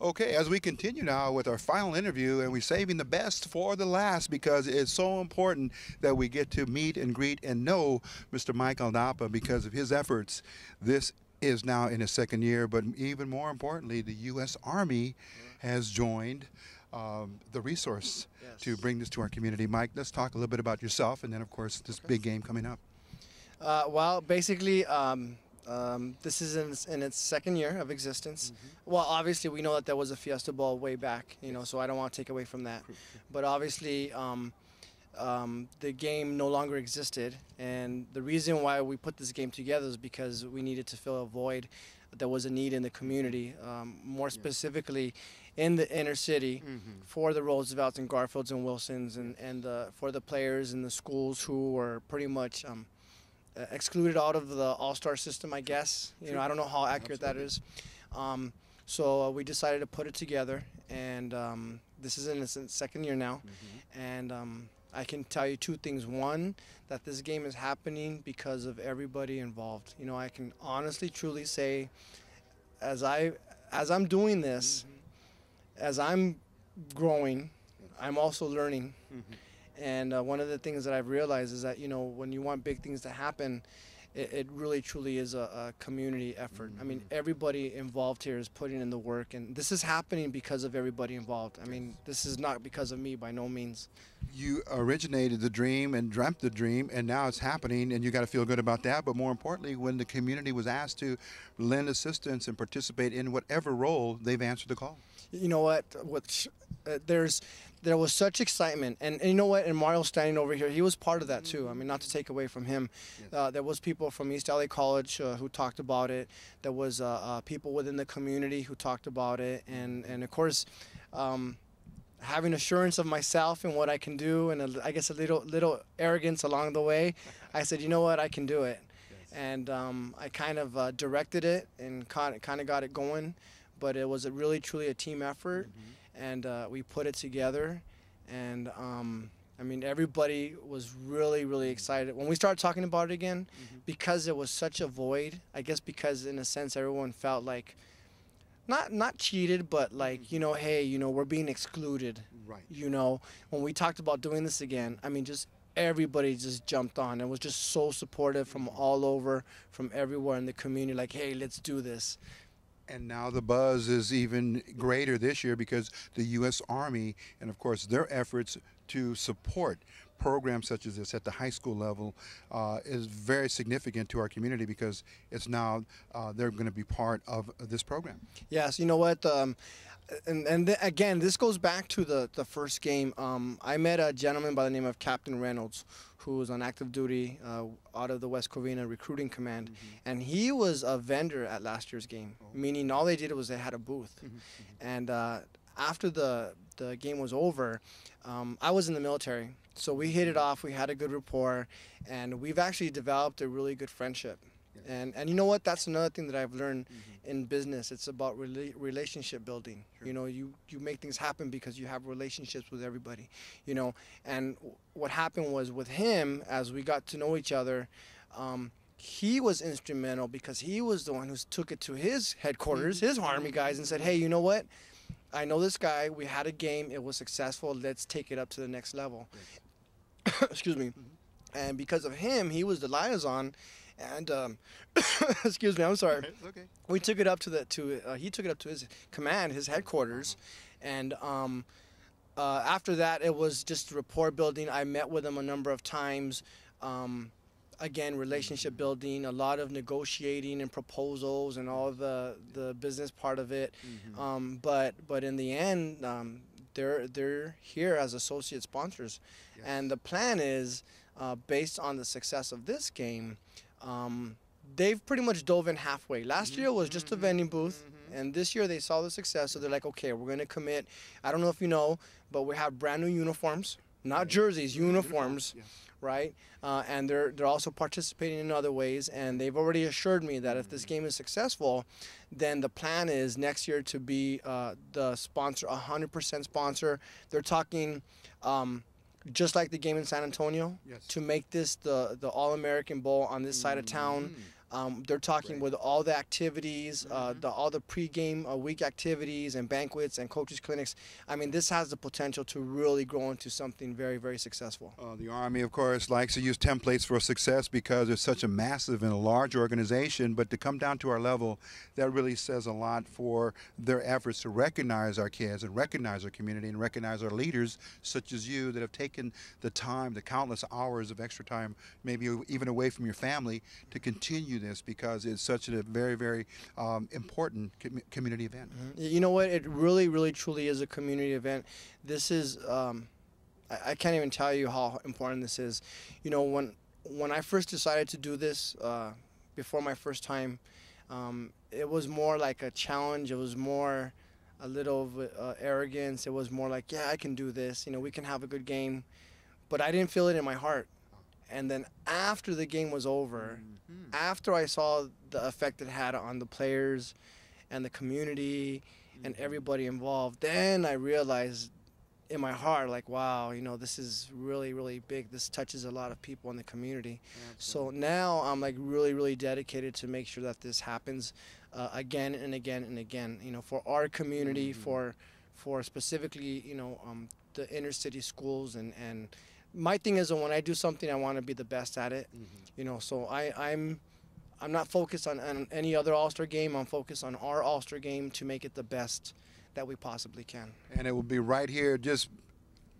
Okay, as we continue now with our final interview, and we're saving the best for the last because it's so important that we get to meet and greet and know Mr. Mike Aldapa because of his efforts. This is now in his second year, but even more importantly, the U.S. Army has joined the resource to Yes. bring this to our community. Mike, let's talk a little bit about yourself and then, of course, this big game coming up. Well, basically, this is in its second year of existence. Well, obviously, we know that there was a Fiesta Bowl way back, so I don't want to take away from that. But obviously, the game no longer existed, and the reason why we put this game together is because we needed to fill a void. There was a need in the community, more specifically in the inner city, for the Roosevelts and Garfields and Wilsons, and for the players in the schools who were pretty much excluded out of the all-star system, I guess. I don't know how accurate that is. So we decided to put it together, and this is in its second year now. And I can tell you two things. One, that this game is happening because of everybody involved. I can honestly, truly say, as I'm doing this, as I'm growing, I'm also learning. And one of the things that I've realized is that, when you want big things to happen, it really truly is a community effort. I mean, everybody involved here is putting in the work, and this is happening because of everybody involved. I mean, this is not because of me by no means. You originated the dream and dreamt the dream, and now it's happening, and you got to feel good about that. But more importantly, when the community was asked to lend assistance and participate in whatever role, they've answered the call. You know what? There was such excitement, and you know what? And Mario standing over here, he was part of that too. I mean, not to take away from him. There was people from East LA College who talked about it. There was people within the community who talked about it, and of course, having assurance of myself and what I can do, and I guess a little arrogance along the way, I said, you know what? I can do it, and I kind of directed it and kind of got it going. But it was really truly a team effort, and we put it together, and I mean, everybody was really, really excited when we started talking about it again, because it was such a void. I guess because in a sense everyone felt like not cheated, but like, hey, we're being excluded. Right. When we talked about doing this again, I mean, just everybody just jumped on and was just so supportive from all over, from everywhere in the community, like, hey, let's do this. And now the buzz is even greater this year because the U.S. Army and, of course, their efforts to support programs such as this at the high school level is very significant to our community because it's now they're going to be part of this program. Yes, you know what? Again, this goes back to the first game. I met a gentleman by the name of Captain Reynolds, who was on active duty out of the West Covina Recruiting Command, and he was a vendor at last year's game, meaning all they did was they had a booth. And after the game was over, I was in the military, so we hit it off. We had a good rapport, and we've actually developed a really good friendship. And you know what? That's another thing that I've learned in business. It's about relationship building. You make things happen because you have relationships with everybody. And what happened was with him, as we got to know each other, he was instrumental because he was the one who took it to his headquarters, his Army guys, and said, hey, you know what? I know this guy. We had a game. It was successful. Let's take it up to the next level. Excuse me. And because of him, he was the liaison. And excuse me, I'm sorry. Okay. We took it up he took it up to his command, his headquarters, and after that it was just rapport building. I met with him a number of times. Again, relationship building, a lot of negotiating and proposals and all the business part of it. But in the end, they're here as associate sponsors, and the plan is based on the success of this game. They've pretty much dove in halfway. Last year was just a vending booth, and this year they saw the success, so they're like, okay, we're going to commit. I don't know if you know, but we have brand new uniforms, not jerseys, uniforms, right? And they're also participating in other ways, and they've already assured me that if this game is successful, then the plan is next year to be the sponsor, 100% sponsor. They're talking just like the game in San Antonio, to make this the All-American Bowl on this side of town. They're talking with all the activities, all the pregame week activities and banquets and coaches clinics. I mean, this has the potential to really grow into something very, very successful. The Army, of course, likes to use templates for success because it's such a massive and a large organization. But to come down to our level, that really says a lot for their efforts to recognize our kids and recognize our community and recognize our leaders, such as you, that have taken the time, the countless hours of extra time, maybe even away from your family, to continue this because it's such a very, very important community event. You know what? It really, really, truly is a community event. This is, I can't even tell you how important this is. You know, when I first decided to do this, before my first time, it was more like a challenge. It was more a little arrogance. It was more like, yeah, I can do this. You know, we can have a good game. But I didn't feel it in my heart. And then after the game was over, after I saw the effect it had on the players and the community and everybody involved, then I realized in my heart, like, wow, you know, this is really, really big. This touches a lot of people in the community. Absolutely. So now I'm like really, really dedicated to make sure that this happens again and again and again, you know, for our community, for specifically, you know, the inner city schools. And my thing is that when I do something, I want to be the best at it, you know, so I'm not focused on any other All-Star game. I'm focused on our All-Star game to make it the best that we possibly can. And it will be right here, just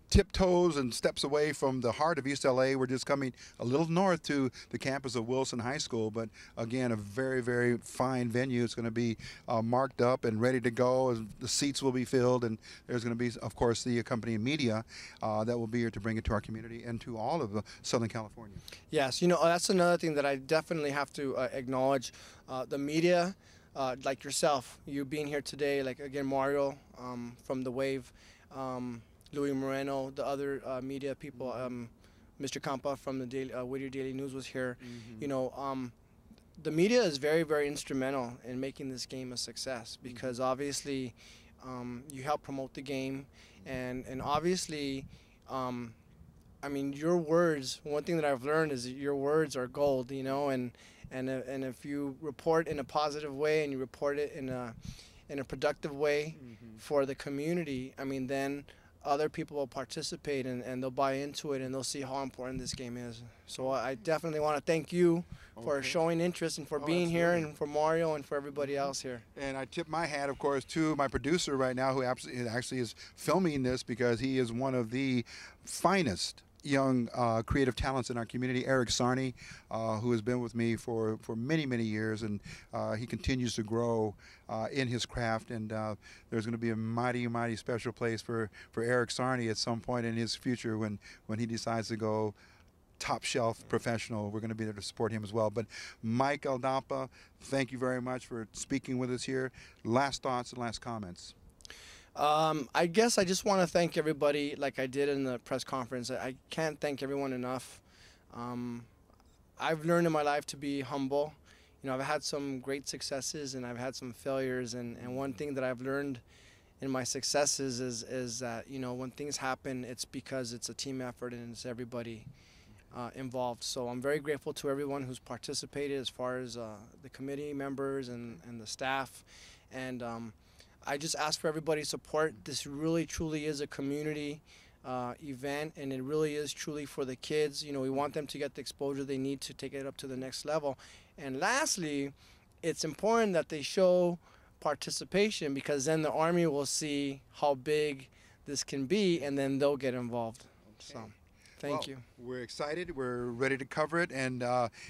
tiptoes and steps away from the heart of East LA. We're just coming a little north to the campus of Wilson High School, but again, a very, very fine venue. It's going to be marked up and ready to go. The seats will be filled, and there's going to be, of course, the accompanying media that will be here to bring it to our community and to all of Southern California. Yes, you know, that's another thing that I definitely have to acknowledge. The media, like yourself, you being here today, like again, Mario from The Wave, Louis Moreno, the other media people, Mr. Campa from the Whittier Daily News was here. You know, the media is very, very instrumental in making this game a success because obviously you help promote the game, and obviously, I mean, your words. One thing that I've learned is that your words are gold. You know, and if you report in a positive way and you report it in a productive way for the community, I mean, then other people will participate and they'll buy into it and they'll see how important this game is. So I definitely want to thank you for showing interest and for being here, and for Mario and for everybody else here. And I tip my hat, of course, to my producer right now, who actually is filming this because he is one of the finest young creative talents in our community, Eric Sarney, who has been with me for many, many years, and he continues to grow in his craft, and there's going to be a mighty, mighty special place for Eric Sarney at some point in his future when he decides to go top shelf professional. We're going to be there to support him as well. But Mike Aldapa, thank you very much for speaking with us here. Last thoughts and last comments. I guess I just want to thank everybody like I did in the press conference. I can't thank everyone enough. I've learned in my life to be humble. You know, I've had some great successes and I've had some failures, and one thing that I've learned in my successes is that, you know, when things happen, it's because it's a team effort and it's everybody involved. So I'm very grateful to everyone who's participated, as far as the committee members and the staff, and I just ask for everybody's support. This really, truly is a community event, and it really is truly for the kids. You know, we want them to get the exposure they need to take it up to the next level. And lastly, it's important that they show participation, because then the Army will see how big this can be, and then they'll get involved. Okay. So, thank you. We're excited. We're ready to cover it, and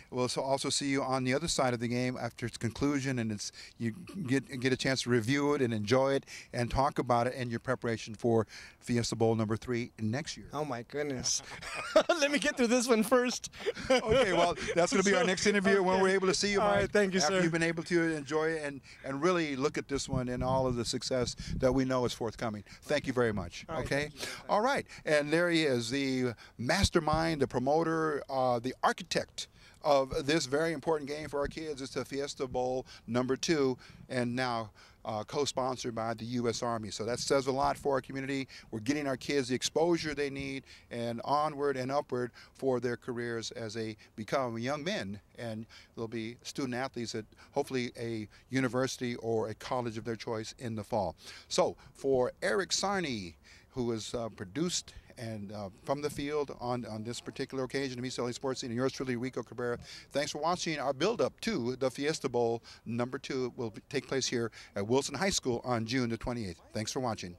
we'll also see you on the other side of the game after its conclusion, and you get a chance to review it and enjoy it and talk about it and your preparation for Fiesta Bowl #3 next year. Oh my goodness! Let me get through this one first. Okay, well, that's going to be our next interview when we're able to see you, Mike. All right, thank you, after sir. You've been able to enjoy it and really look at this one and all of the success that we know is forthcoming. Thank you very much. All right, okay. thank you. All right, and there he is, the mastermind, the promoter, the architect of this very important game for our kids. It's the Fiesta Bowl #2, and now co-sponsored by the U.S. Army. So that says a lot for our community. We're getting our kids the exposure they need and onward and upward for their careers as they become young men, and they'll be student athletes at hopefully a university or a college of their choice in the fall. So for Eric Sarney, who has produced and from the field on this particular occasion of East LA Sports Scene, and yours truly, Rico Cabrera. Thanks for watching our build-up to the Fiesta Bowl #2. Will take place here at Wilson High School on June the 28th. Thanks for watching.